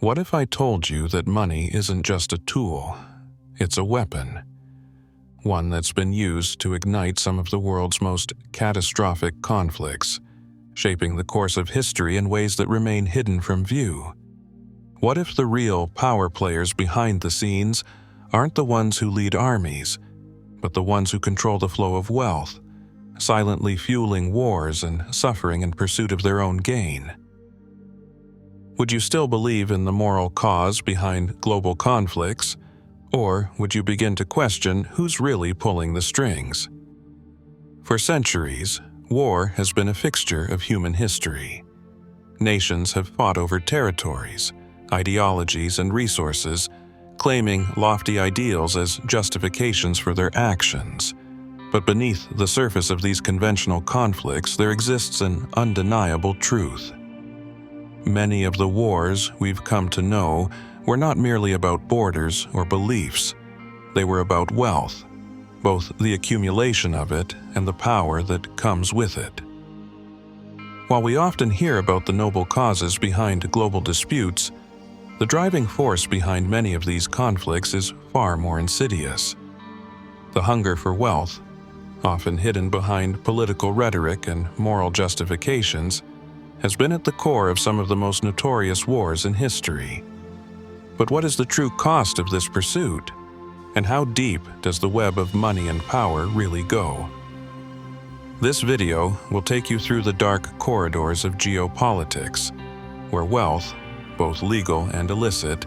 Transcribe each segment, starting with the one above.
What if I told you that money isn't just a tool, it's a weapon? One that's been used to ignite some of the world's most catastrophic conflicts, shaping the course of history in ways that remain hidden from view. What if the real power players behind the scenes aren't the ones who lead armies, but the ones who control the flow of wealth, silently fueling wars and suffering in pursuit of their own gain? Would you still believe in the moral cause behind global conflicts, or would you begin to question who's really pulling the strings? For centuries, war has been a fixture of human history. Nations have fought over territories, ideologies, and resources, claiming lofty ideals as justifications for their actions. But beneath the surface of these conventional conflicts, there exists an undeniable truth. Many of the wars we've come to know were not merely about borders or beliefs. They were about wealth, both the accumulation of it and the power that comes with it. While we often hear about the noble causes behind global disputes, the driving force behind many of these conflicts is far more insidious. The hunger for wealth, often hidden behind political rhetoric and moral justifications, has been at the core of some of the most notorious wars in history. But what is the true cost of this pursuit? And how deep does the web of money and power really go? This video will take you through the dark corridors of geopolitics, where wealth, both legal and illicit,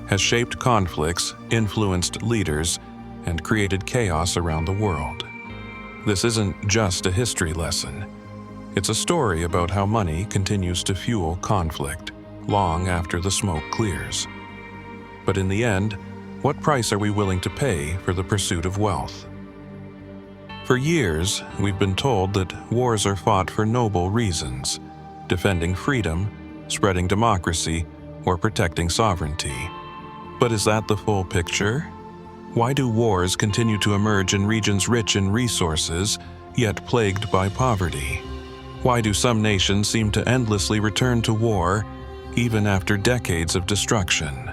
has shaped conflicts, influenced leaders, and created chaos around the world. This isn't just a history lesson. It's a story about how money continues to fuel conflict, long after the smoke clears. But in the end, what price are we willing to pay for the pursuit of wealth? For years, we've been told that wars are fought for noble reasons, defending freedom, spreading democracy, or protecting sovereignty. But is that the full picture? Why do wars continue to emerge in regions rich in resources, yet plagued by poverty? Why do some nations seem to endlessly return to war, even after decades of destruction?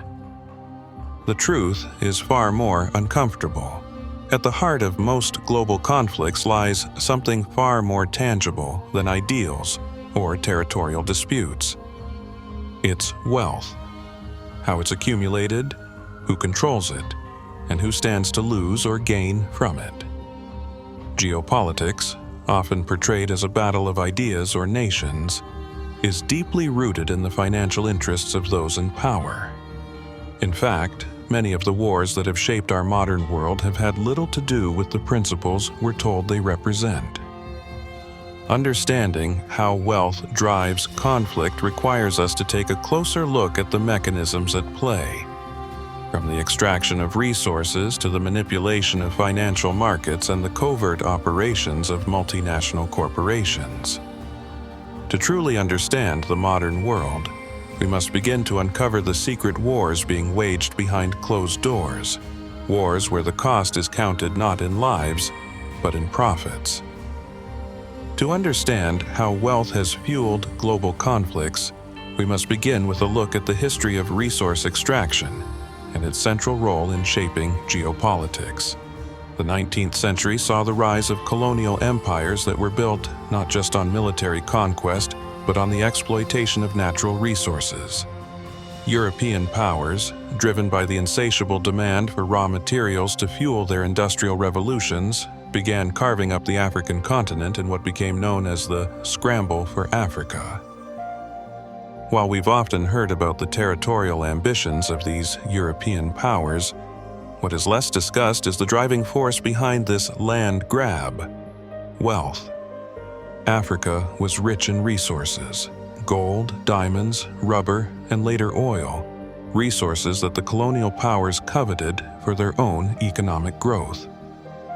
The truth is far more uncomfortable. At the heart of most global conflicts lies something far more tangible than ideals or territorial disputes. It's wealth. How it's accumulated, who controls it, and who stands to lose or gain from it. Geopolitics, often portrayed as a battle of ideas or nations, is deeply rooted in the financial interests of those in power. In fact, many of the wars that have shaped our modern world have had little to do with the principles we're told they represent. Understanding how wealth drives conflict requires us to take a closer look at the mechanisms at play, from the extraction of resources to the manipulation of financial markets and the covert operations of multinational corporations. To truly understand the modern world, we must begin to uncover the secret wars being waged behind closed doors, wars where the cost is counted not in lives, but in profits. To understand how wealth has fueled global conflicts, we must begin with a look at the history of resource extraction and its central role in shaping geopolitics. The 19th century saw the rise of colonial empires that were built not just on military conquest, but on the exploitation of natural resources. European powers, driven by the insatiable demand for raw materials to fuel their industrial revolutions, began carving up the African continent in what became known as the Scramble for Africa. While we've often heard about the territorial ambitions of these European powers, what is less discussed is the driving force behind this land grab: wealth. Africa was rich in resources: gold, diamonds, rubber, and later oil, resources that the colonial powers coveted for their own economic growth.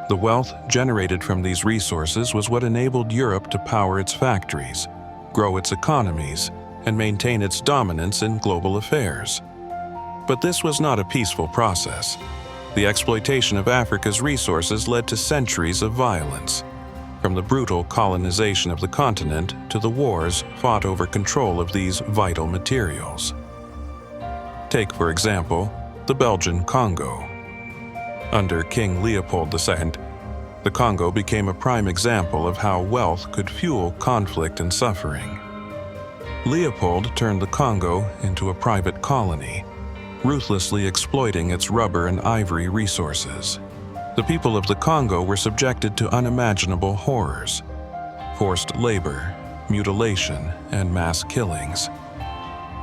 The wealth generated from these resources was what enabled Europe to power its factories, grow its economies, and maintain its dominance in global affairs. But this was not a peaceful process. The exploitation of Africa's resources led to centuries of violence, from the brutal colonization of the continent to the wars fought over control of these vital materials. Take, for example, the Belgian Congo. Under King Leopold II, the Congo became a prime example of how wealth could fuel conflict and suffering. Leopold turned the Congo into a private colony, ruthlessly exploiting its rubber and ivory resources. The people of the Congo were subjected to unimaginable horrors: forced labor, mutilation, and mass killings.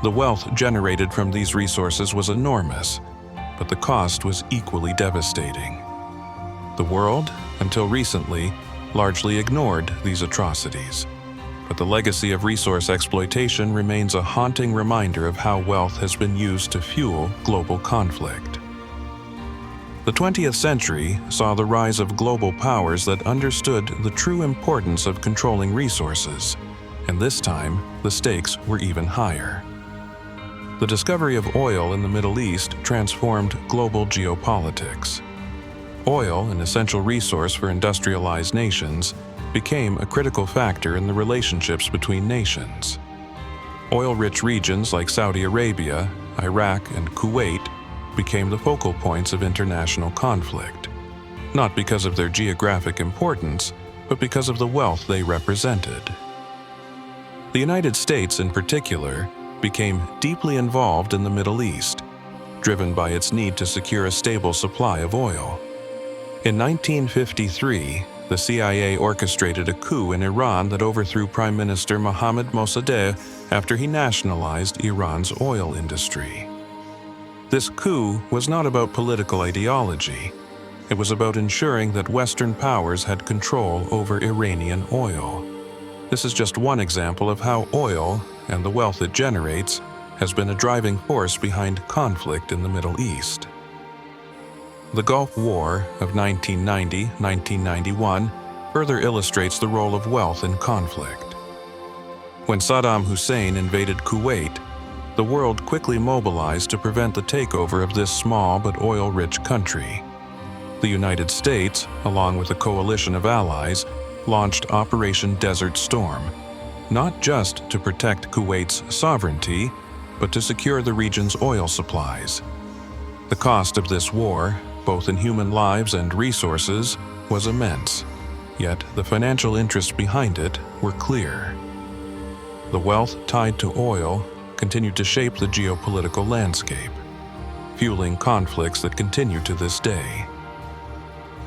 The wealth generated from these resources was enormous, but the cost was equally devastating. The world, until recently, largely ignored these atrocities, but the legacy of resource exploitation remains a haunting reminder of how wealth has been used to fuel global conflict. The 20th century saw the rise of global powers that understood the true importance of controlling resources, and this time the stakes were even higher. The discovery of oil in the Middle East transformed global geopolitics. Oil, an essential resource for industrialized nations, became a critical factor in the relationships between nations. Oil-rich regions like Saudi Arabia, Iraq, and Kuwait became the focal points of international conflict, not because of their geographic importance, but because of the wealth they represented. The United States, in particular, became deeply involved in the Middle East, driven by its need to secure a stable supply of oil. In 1953, the CIA orchestrated a coup in Iran that overthrew Prime Minister Mohammad Mossadegh after he nationalized Iran's oil industry. This coup was not about political ideology. It was about ensuring that Western powers had control over Iranian oil. This is just one example of how oil, and the wealth it generates, has been a driving force behind conflict in the Middle East. The Gulf War of 1990-1991 further illustrates the role of wealth in conflict. When Saddam Hussein invaded Kuwait, the world quickly mobilized to prevent the takeover of this small but oil-rich country. The United States, along with a coalition of allies, launched Operation Desert Storm, not just to protect Kuwait's sovereignty, but to secure the region's oil supplies. The cost of this war, both in human lives and resources, was immense, yet the financial interests behind it were clear. The wealth tied to oil continued to shape the geopolitical landscape, fueling conflicts that continue to this day.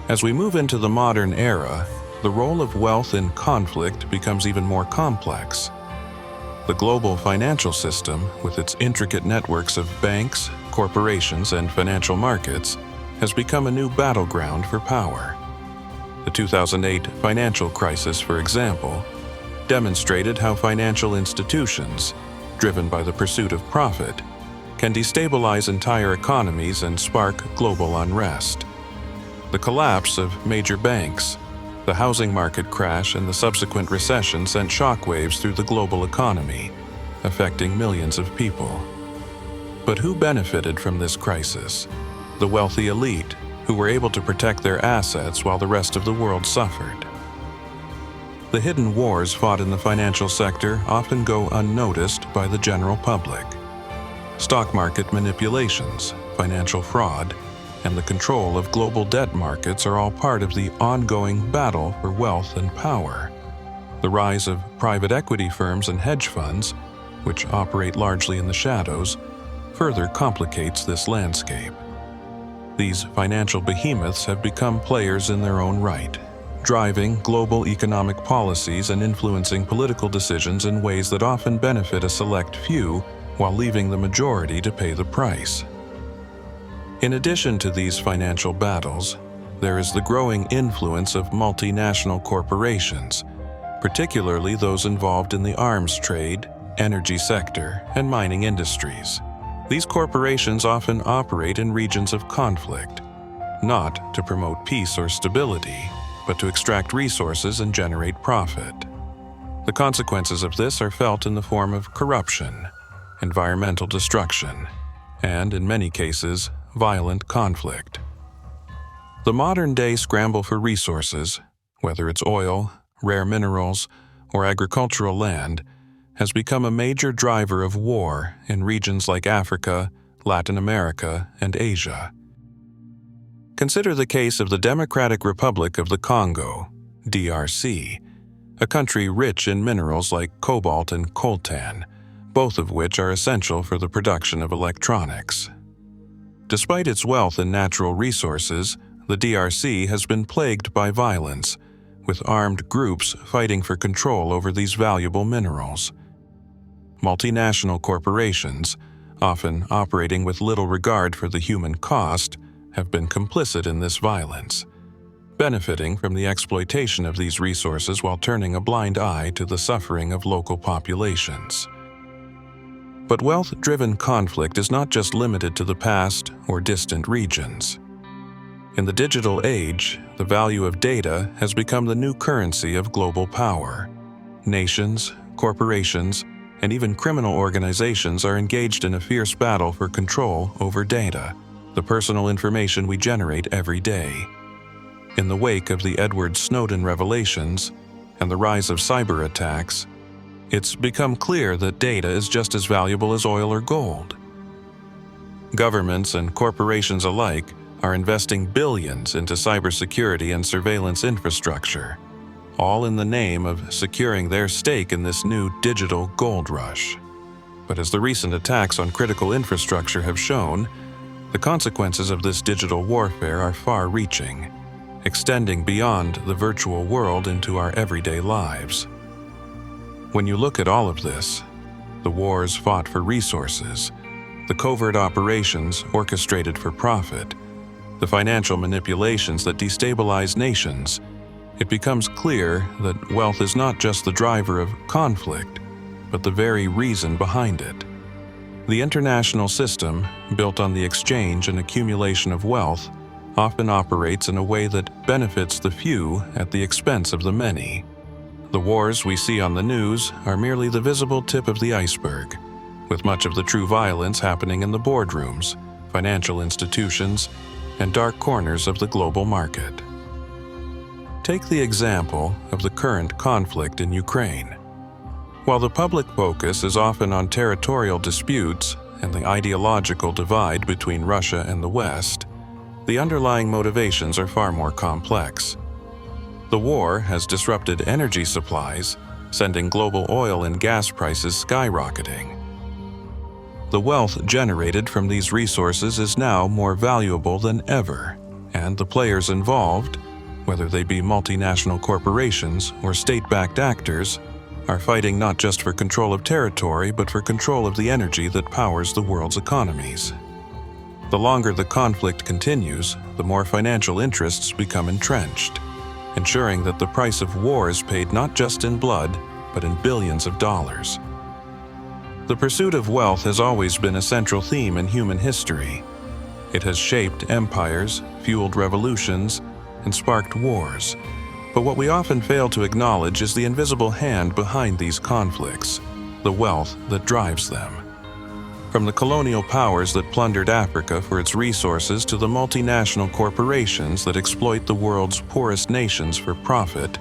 As we move into the modern era, the role of wealth in conflict becomes even more complex. The global financial system, with its intricate networks of banks, corporations, and financial markets, has become a new battleground for power. The 2008 financial crisis, for example, demonstrated how financial institutions, driven by the pursuit of profit, can destabilize entire economies and spark global unrest. The collapse of major banks, the housing market crash, and the subsequent recession sent shockwaves through the global economy, affecting millions of people. But who benefited from this crisis? The wealthy elite, who were able to protect their assets while the rest of the world suffered. The hidden wars fought in the financial sector often go unnoticed by the general public. Stock market manipulations, financial fraud, and the control of global debt markets are all part of the ongoing battle for wealth and power. The rise of private equity firms and hedge funds, which operate largely in the shadows, further complicates this landscape. These financial behemoths have become players in their own right, driving global economic policies and influencing political decisions in ways that often benefit a select few while leaving the majority to pay the price. In addition to these financial battles, there is the growing influence of multinational corporations, particularly those involved in the arms trade, energy sector, and mining industries. These corporations often operate in regions of conflict, not to promote peace or stability, but to extract resources and generate profit. The consequences of this are felt in the form of corruption, environmental destruction, and, in many cases, violent conflict. The modern-day scramble for resources, whether it's oil, rare minerals, or agricultural land, has become a major driver of war in regions like Africa, Latin America, and Asia. Consider the case of the Democratic Republic of the Congo, DRC, a country rich in minerals like cobalt and coltan, both of which are essential for the production of electronics. Despite its wealth in natural resources, the DRC has been plagued by violence, with armed groups fighting for control over these valuable minerals. Multinational corporations, often operating with little regard for the human cost, have been complicit in this violence, benefiting from the exploitation of these resources while turning a blind eye to the suffering of local populations. But wealth-driven conflict is not just limited to the past or distant regions. In the digital age, the value of data has become the new currency of global power. Nations, corporations, and even criminal organizations are engaged in a fierce battle for control over data, the personal information we generate every day. In the wake of the Edward Snowden revelations and the rise of cyber attacks, it's become clear that data is just as valuable as oil or gold. Governments and corporations alike are investing billions into cybersecurity and surveillance infrastructure, all in the name of securing their stake in this new digital gold rush. But as the recent attacks on critical infrastructure have shown, the consequences of this digital warfare are far-reaching, extending beyond the virtual world into our everyday lives. When you look at all of this, the wars fought for resources, the covert operations orchestrated for profit, the financial manipulations that destabilize nations, it becomes clear that wealth is not just the driver of conflict, but the very reason behind it. The international system, built on the exchange and accumulation of wealth, often operates in a way that benefits the few at the expense of the many. The wars we see on the news are merely the visible tip of the iceberg, with much of the true violence happening in the boardrooms, financial institutions, and dark corners of the global market. Take the example of the current conflict in Ukraine. While the public focus is often on territorial disputes and the ideological divide between Russia and the West, the underlying motivations are far more complex. The war has disrupted energy supplies, sending global oil and gas prices skyrocketing. The wealth generated from these resources is now more valuable than ever, and the players involved, whether they be multinational corporations or state-backed actors, are fighting not just for control of territory but for control of the energy that powers the world's economies. The longer the conflict continues, the more financial interests become entrenched, ensuring that the price of war is paid not just in blood, but in billions of dollars. The pursuit of wealth has always been a central theme in human history. It has shaped empires, fueled revolutions, and sparked wars. But what we often fail to acknowledge is the invisible hand behind these conflicts, the wealth that drives them. From the colonial powers that plundered Africa for its resources to the multinational corporations that exploit the world's poorest nations for profit,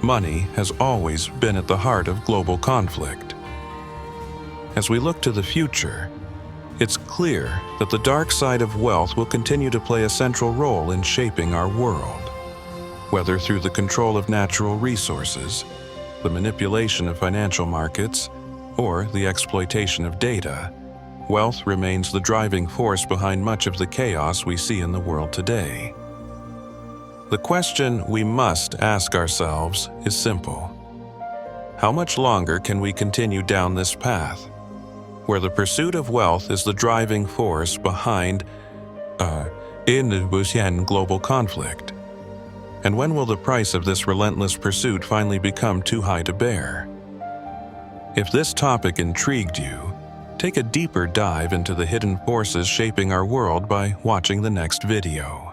money has always been at the heart of global conflict. As we look to the future, it's clear that the dark side of wealth will continue to play a central role in shaping our world. Whether through the control of natural resources, the manipulation of financial markets, or the exploitation of data, wealth remains the driving force behind much of the chaos we see in the world today. The question we must ask ourselves is simple. How much longer can we continue down this path, where the pursuit of wealth is the driving force behind global conflict? And when will the price of this relentless pursuit finally become too high to bear? If this topic intrigued you, take a deeper dive into the hidden forces shaping our world by watching the next video.